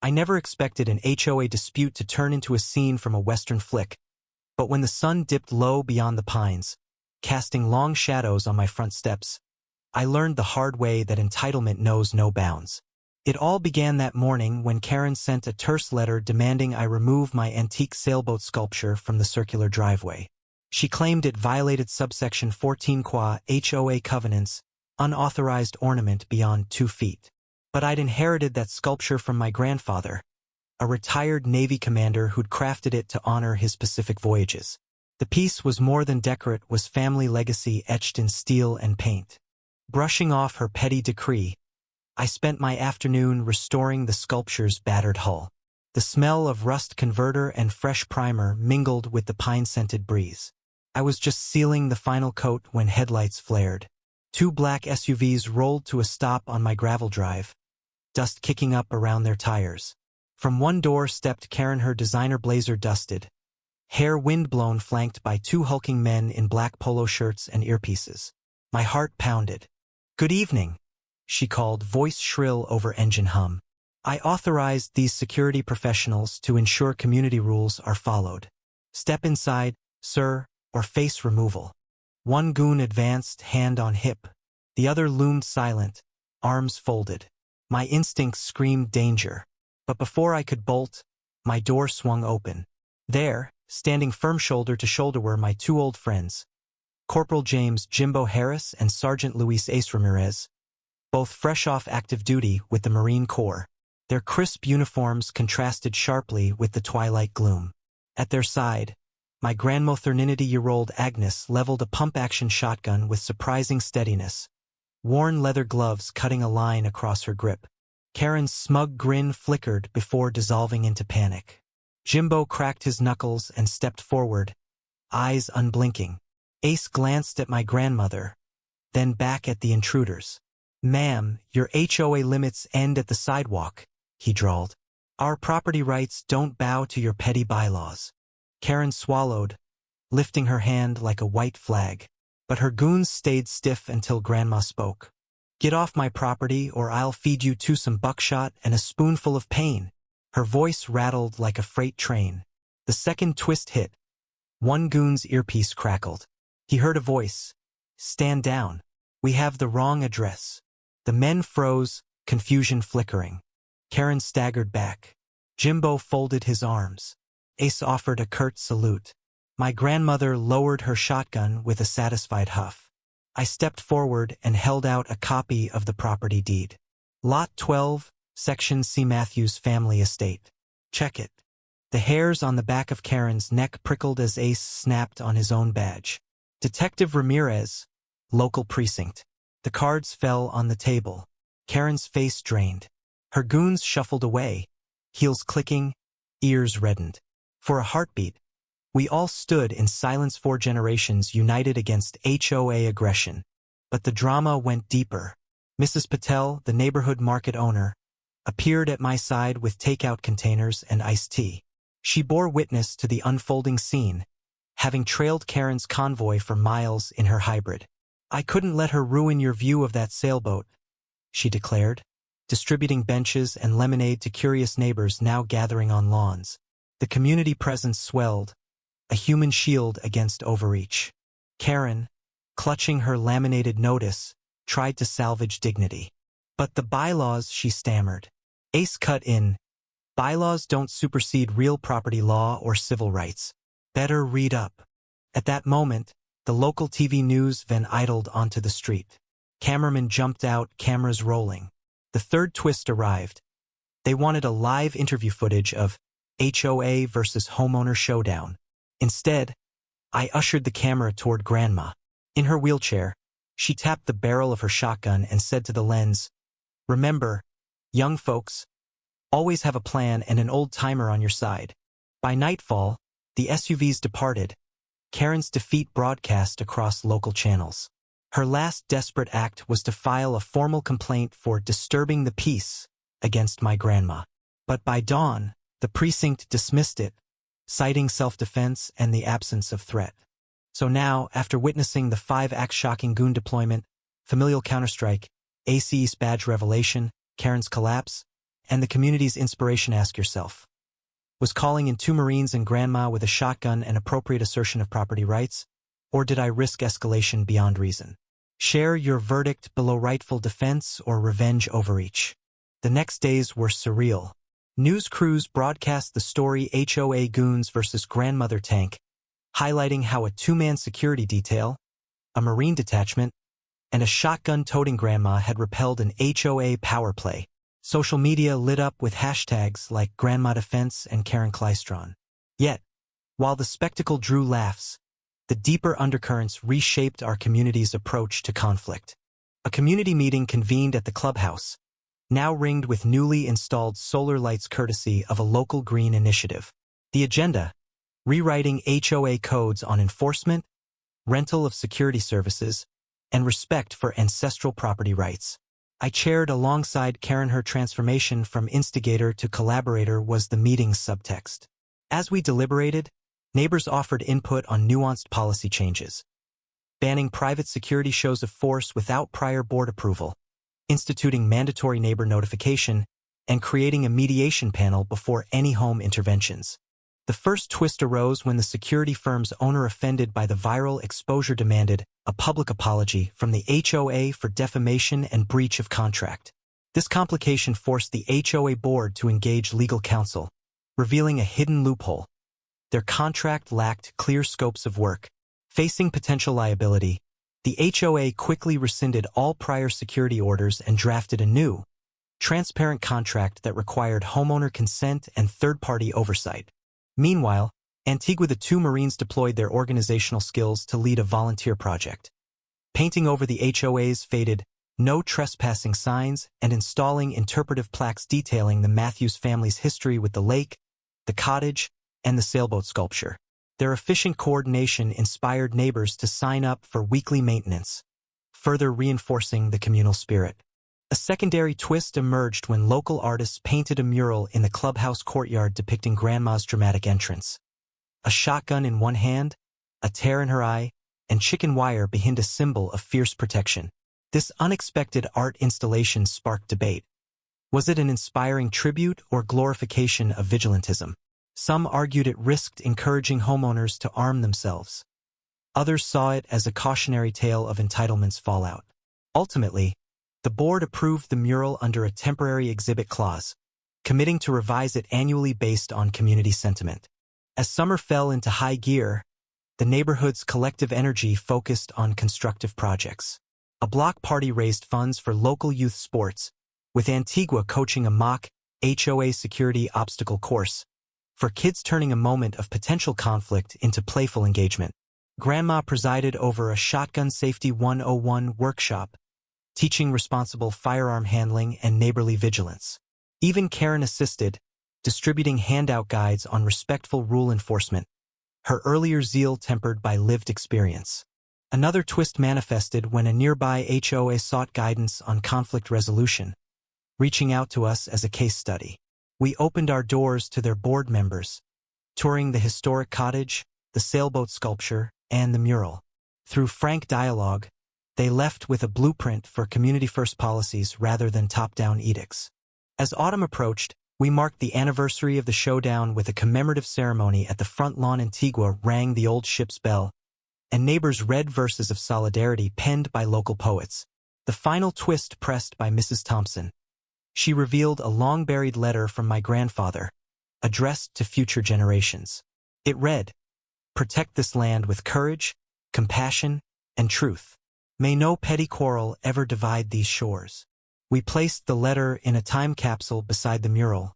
I never expected an HOA dispute to turn into a scene from a Western flick, but when the sun dipped low beyond the pines, casting long shadows on my front steps, I learned the hard way that entitlement knows no bounds. It all began that morning when Karen sent a terse letter demanding I remove my antique sailboat sculpture from the circular driveway. She claimed it violated subsection 14 qua HOA covenants, unauthorized ornament beyond 2 feet. But I'd inherited that sculpture from my grandfather, a retired Navy commander who'd crafted it to honor his Pacific voyages. The piece was more than decorate, was family legacy etched in steel and paint. Brushing off her petty decree, I spent my afternoon restoring the sculpture's battered hull. The smell of rust converter and fresh primer mingled with the pine-scented breeze. I was just sealing the final coat when headlights flared. 2 black SUVs rolled to a stop on my gravel drive, dust kicking up around their tires. From one door stepped Karen, her designer blazer dusted, hair windblown, flanked by 2 hulking men in black polo shirts and earpieces. My heart pounded. "Good evening," she called, voice shrill over engine hum. "I authorized these security professionals to ensure community rules are followed. Step inside, sir, or face removal." One goon advanced, hand on hip. The other loomed silent, arms folded. My instincts screamed danger. But before I could bolt, my door swung open. There, standing firm shoulder to shoulder, were my 2 old friends, Corporal James Jimbo Harris and Sergeant Luis Ace Ramirez, both fresh off active duty with the Marine Corps. Their crisp uniforms contrasted sharply with the twilight gloom. At their side, my grandmother 90-year-old Agnes leveled a pump-action shotgun with surprising steadiness, worn leather gloves cutting a line across her grip. Karen's smug grin flickered before dissolving into panic. Jimbo cracked his knuckles and stepped forward, eyes unblinking. Ace glanced at my grandmother, then back at the intruders. "Ma'am, your HOA limits end at the sidewalk," he drawled. "Our property rights don't bow to your petty bylaws." Karen swallowed, lifting her hand like a white flag. But her goons stayed stiff until Grandma spoke. "Get off my property or I'll feed you to some buckshot and a spoonful of pain." Her voice rattled like a freight train. The second twist hit. One goon's earpiece crackled. He heard a voice. "Stand down. We have the wrong address." The men froze, confusion flickering. Karen staggered back. Jimbo folded his arms. Ace offered a curt salute. My grandmother lowered her shotgun with a satisfied huff. I stepped forward and held out a copy of the property deed. Lot 12, Section C. Matthews Family Estate. Check it. The hairs on the back of Karen's neck prickled as Ace snapped on his own badge. Detective Ramirez, local precinct. The cards fell on the table. Karen's face drained. Her goons shuffled away, heels clicking, ears reddened. For a heartbeat, we all stood in silence, 4 generations united against HOA aggression. But the drama went deeper. Mrs. Patel, the neighborhood market owner, appeared at my side with takeout containers and iced tea. She bore witness to the unfolding scene, having trailed Karen's convoy for miles in her hybrid. "I couldn't let her ruin your view of that sailboat," she declared, distributing benches and lemonade to curious neighbors now gathering on lawns. The community presence swelled, a human shield against overreach. Karen, clutching her laminated notice, tried to salvage dignity. "But the bylaws," she stammered. Ace cut in. "Bylaws don't supersede real property law or civil rights. Better read up." At that moment, the local TV news van idled onto the street. Cameramen jumped out, cameras rolling. The third twist arrived. They wanted a live interview footage of HOA versus homeowner showdown. Instead, I ushered the camera toward Grandma. In her wheelchair, she tapped the barrel of her shotgun and said to the lens, "Remember, young folks, always have a plan and an old-timer on your side." By nightfall, the SUVs departed, Karen's defeat broadcast across local channels. Her last desperate act was to file a formal complaint for disturbing the peace against my grandma. But by dawn, the precinct dismissed it, citing self-defense and the absence of threat. So now, after witnessing the 5-act shocking goon deployment, familial counterstrike, AC East badge revelation, Karen's collapse, and the community's inspiration. Ask yourself, was calling in 2 Marines and Grandma with a shotgun an appropriate assertion of property rights, or did I risk escalation beyond reason? Share your verdict below. Rightful defense or revenge overreach. The next days were surreal. News crews broadcast the story HOA Goons versus Grandmother Tank, highlighting how a 2-man security detail, a Marine detachment, and a shotgun-toting grandma had repelled an HOA power play. Social media lit up with hashtags like Grandma Defense and Karen Klystron. Yet, while the spectacle drew laughs, the deeper undercurrents reshaped our community's approach to conflict. A community meeting convened at the clubhouse, now ringed with newly installed solar lights courtesy of a local green initiative. The agenda: rewriting HOA codes on enforcement, rental of security services, and respect for ancestral property rights. I chaired alongside Karen. Her transformation from instigator to collaborator was the meeting's subtext. As we deliberated, neighbors offered input on nuanced policy changes, banning private security shows of force without prior board approval, instituting mandatory neighbor notification, and creating a mediation panel before any home interventions. The first twist arose when the security firm's owner, offended by the viral exposure, demanded a public apology from the HOA for defamation and breach of contract. This complication forced the HOA board to engage legal counsel, revealing a hidden loophole. Their contract lacked clear scopes of work. Facing potential liability, the HOA quickly rescinded all prior security orders and drafted a new, transparent contract that required homeowner consent and third-party oversight. Meanwhile, Antigua, the 2 Marines deployed their organizational skills to lead a volunteer project, painting over the HOA's faded "No Trespassing" signs and installing interpretive plaques detailing the Matthews family's history with the lake, the cottage, and the sailboat sculpture. Their efficient coordination inspired neighbors to sign up for weekly maintenance, further reinforcing the communal spirit. A secondary twist emerged when local artists painted a mural in the clubhouse courtyard depicting Grandma's dramatic entrance. A shotgun in one hand, a tear in her eye, and chicken wire behind, a symbol of fierce protection. This unexpected art installation sparked debate. Was it an inspiring tribute or glorification of vigilantism? Some argued it risked encouraging homeowners to arm themselves. Others saw it as a cautionary tale of entitlement's fallout. Ultimately, the board approved the mural under a temporary exhibit clause, committing to revise it annually based on community sentiment. As summer fell into high gear, the neighborhood's collective energy focused on constructive projects. A block party raised funds for local youth sports, with Antigua coaching a mock HOA security obstacle course, for kids, turning a moment of potential conflict into playful engagement. Grandma presided over a Shotgun Safety 101 workshop, teaching responsible firearm handling and neighborly vigilance. Even Karen assisted, distributing handout guides on respectful rule enforcement, her earlier zeal tempered by lived experience. Another twist manifested when a nearby HOA sought guidance on conflict resolution, reaching out to us as a case study. We opened our doors to their board members, touring the historic cottage, the sailboat sculpture, and the mural. Through frank dialogue, they left with a blueprint for community-first policies rather than top-down edicts. As autumn approached, we marked the anniversary of the showdown with a commemorative ceremony at the front lawn. Antigua rang the old ship's bell, and neighbors read verses of solidarity penned by local poets. The final twist pressed by Mrs. Thompson. She revealed a long-buried letter from my grandfather, addressed to future generations. It read, "Protect this land with courage, compassion, and truth. May no petty quarrel ever divide these shores." We placed the letter in a time capsule beside the mural,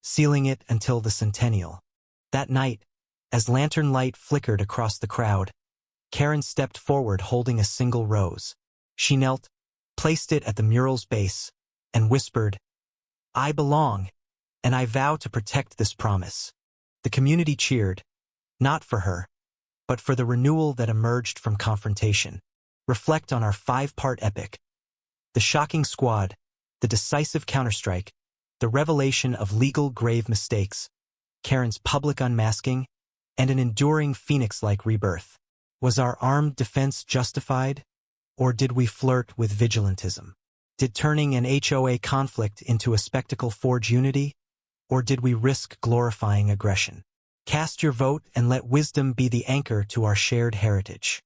sealing it until the centennial. That night, as lantern light flickered across the crowd, Karen stepped forward holding a single rose. She knelt, placed it at the mural's base, and whispered, "I belong, and I vow to protect this promise." The community cheered, not for her, but for the renewal that emerged from confrontation. Reflect on our 5-part epic. The shocking squad, the decisive counterstrike, the revelation of legal grave mistakes, Karen's public unmasking, and an enduring phoenix-like rebirth. Was our armed defense justified, or did we flirt with vigilantism? Did turning an HOA conflict into a spectacle forge unity? Or did we risk glorifying aggression? Cast your vote and let wisdom be the anchor to our shared heritage.